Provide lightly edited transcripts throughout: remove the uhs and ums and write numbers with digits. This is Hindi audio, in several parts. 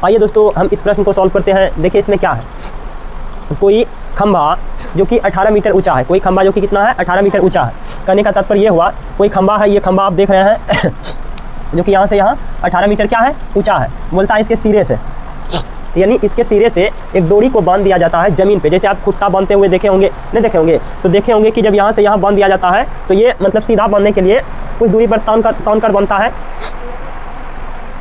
आइए दोस्तों हम इस प्रश्न को सॉल्व करते हैं। देखिए इसमें क्या है, कोई खंभा जो कि 18 मीटर ऊंचा है, कोई खंभा जो कि कितना है 18 मीटर ऊंचा है। कहने का तात्पर्य ये हुआ, कोई खंभा है, ये खंभा आप देख रहे हैं जो कि यहाँ से यहाँ 18 मीटर क्या है ऊंचा है। बोलता है इसके सिरे से, यानी इसके सिरे से एक डोरी को बांध दिया जाता है ज़मीन पे। जैसे आप खुट्टा बांधते हुए देखे होंगे, नहीं देखे होंगे तो देखे होंगे कि जब यहाँ से यहाँ बांध दिया जाता है तो ये मतलब सीधा बांधने के लिए कुछ दूरी पर तान कर बनता है।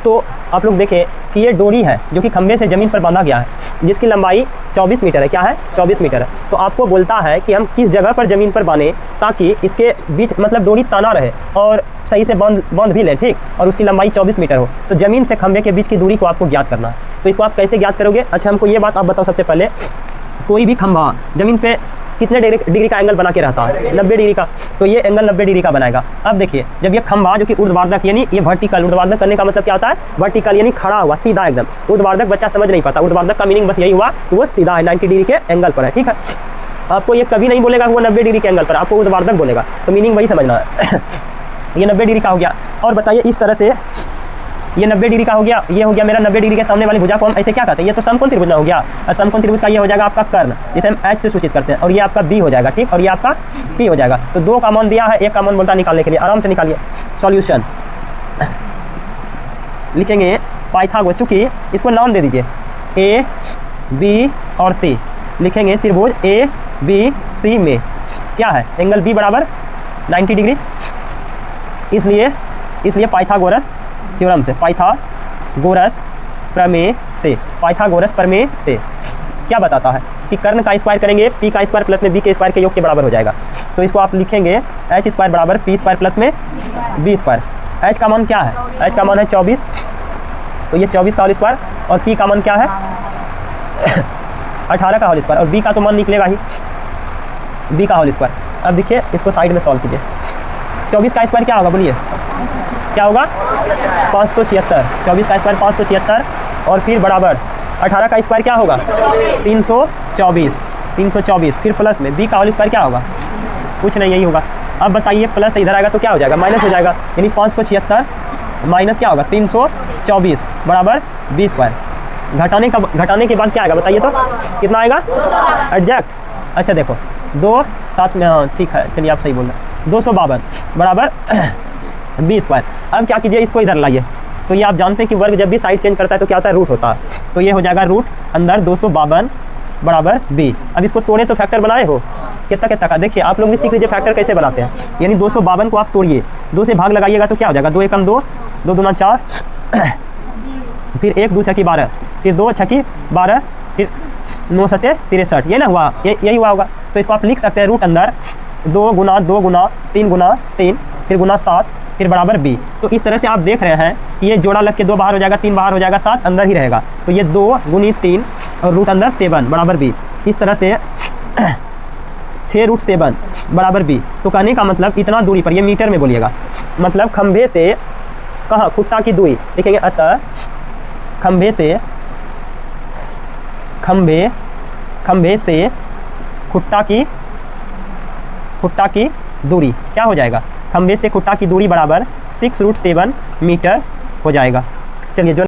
तो आप लोग देखें कि ये डोरी है जो कि खंभे से ज़मीन पर बांधा गया है, जिसकी लंबाई 24 मीटर है। क्या है 24 मीटर है। तो आपको बोलता है कि हम किस जगह पर ज़मीन पर बांधें ताकि इसके बीच मतलब डोरी ताना रहे और सही से बांध भी लें, ठीक, और उसकी लंबाई 24 मीटर हो। तो ज़मीन से खंभे के बीच की दूरी को आपको ज्ञात करना है। तो इसको आप कैसे ज्ञात करोगे? अच्छा हमको ये बात आप बताओ सबसे पहले, कोई भी खंभा ज़मीन पे कितने डिग्री का एंगल बना के रहता है? 90 डिग्री का। तो ये एंगल 90 डिग्री का बनाएगा। अब देखिए जब ये खंभा जो कि ऊर्ध्वाधर यानी ये वर्टिकल, ऊर्ध्वाधर करने का मतलब क्या होता है? वर्टिकल यानी खड़ा हुआ सीधा एकदम। ऊर्ध्वाधर बच्चा समझ नहीं पाता, ऊर्ध्वाधर का मीनिंग बस यही हुआ कि वो सीधा है, 90 डिग्री के एंगल पर है, ठीक है। आपको ये कभी नहीं बोलेगा कि वो 90 डिग्री के एंगल पर, आपको ऊर्ध्वाधर बोलेगा, तो मीनिंग वही समझना है। ये 90 डिग्री का हो गया। और बताइए इस तरह से ये 90 डिग्री का हो गया, ये हो गया मेरा 90 डिग्री के सामने वाली भुजा को हम ऐसे क्या कहते हैं? ये तो समकोण त्रिभुज हो गया। और समकोण त्रिभुज का ये हो जाएगा आपका कर्ण, जिसे हम एच से सूचित करते हैं, और ये आपका बी हो जाएगा, ठीक, और ये आपका पी हो जाएगा। तो 2 का मान दिया है, 1 का मान बोलता निकालने के लिए, आराम से निकालिए। सॉल्यूशन लिखेंगे पाइथागोरस, चूंकि इसको नाम दे दीजिए ए बी और सी, लिखेंगे त्रिभुज ए बी सी में क्या है एंगल बी बराबर 90 डिग्री। इसलिए पाइथागोरस थ्योरम से, पाइथागोरस प्रमेय से, पाइथागोरस प्रमेय से क्या बताता है कि कर्ण का स्क्वायर करेंगे पी का स्क्वायर प्लस में बी के स्क्वायर के योग के बराबर हो जाएगा। तो इसको आप लिखेंगे एच स्क्वायर बराबर पी स्क्वायर प्लस में बी स्क्वायर। एच का मान क्या है? एच का मान है 24, तो ये 24 का होल स्क्वायर, और पी का मान क्या है 18 का होल स्क्वायर, और बी का तो मान निकलेगा ही बी का होल स्क्वायर। अब देखिए इसको साइड में सॉल्व कीजिए। 24 का स्क्वायर क्या होगा बोलिए, क्या होगा 576। 24 का स्क्वायर 576, और फिर बराबर 18 का स्क्वायर क्या होगा 324, फिर प्लस में बी का होल स्क्वायर क्या होगा, कुछ नहीं, यही होगा। अब बताइए प्लस इधर आएगा तो क्या हो जाएगा, माइनस हो जाएगा, यानी 576 माइनस क्या होगा 324 बराबर बी स्क्वायर। घटाने के बाद क्या आएगा बताइए तो, कितना आएगा एग्जैक्ट। अच्छा देखो 2 साथ में, हाँ ठीक है, चलिए आप सही बोल रहे हैं, 252 बराबर बी स्क्वायर। अब क्या कीजिए, इसको इधर लाइए। तो ये आप जानते हैं कि वर्ग जब भी साइड चेंज करता है तो क्या होता है, रूट होता है। तो ये हो जाएगा रूट अंदर 252 बराबर बी। अब इसको तोड़े तो फैक्टर बनाए हो कितना का, देखिए आप लोग भी सीख लीजिए फैक्टर कैसे बनाते हैं। यानी 252 को आप तोड़िए, 2 से भाग लगाइएगा तो क्या हो जाएगा, 2 एकम 2, 2 दूना 4, फिर 1 2 छकी 12, फिर 2 छकी 12, फिर 9 सते 63, ये ना हुआ, यही हुआ होगा। तो इसको आप लिख सकते हैं रूट अंदर 2 गुना 2 गुना 3 गुना 3, फिर गुना 7, फिर बराबर बी। तो इस तरह से आप देख रहे हैं कि ये जोड़ा लग के 2 बाहर हो जाएगा, 3 बाहर हो जाएगा, 7 अंदर ही रहेगा। तो ये 2 गुनी 3 और रूट अंदर 7 बराबर बी। इस तरह से 6 रूट 7 बराबर बी। तो कहने का मतलब इतना दूरी पर, ये मीटर में बोलिएगा, मतलब खंभे से कहाँ खुट्टा की दूरी लिखेंगे। अतः खंभे से खुट्टा की दूरी क्या हो जाएगा, खंभे से खुट्टा की दूरी बराबर 6 रूट 7 मीटर हो जाएगा। चलिए जो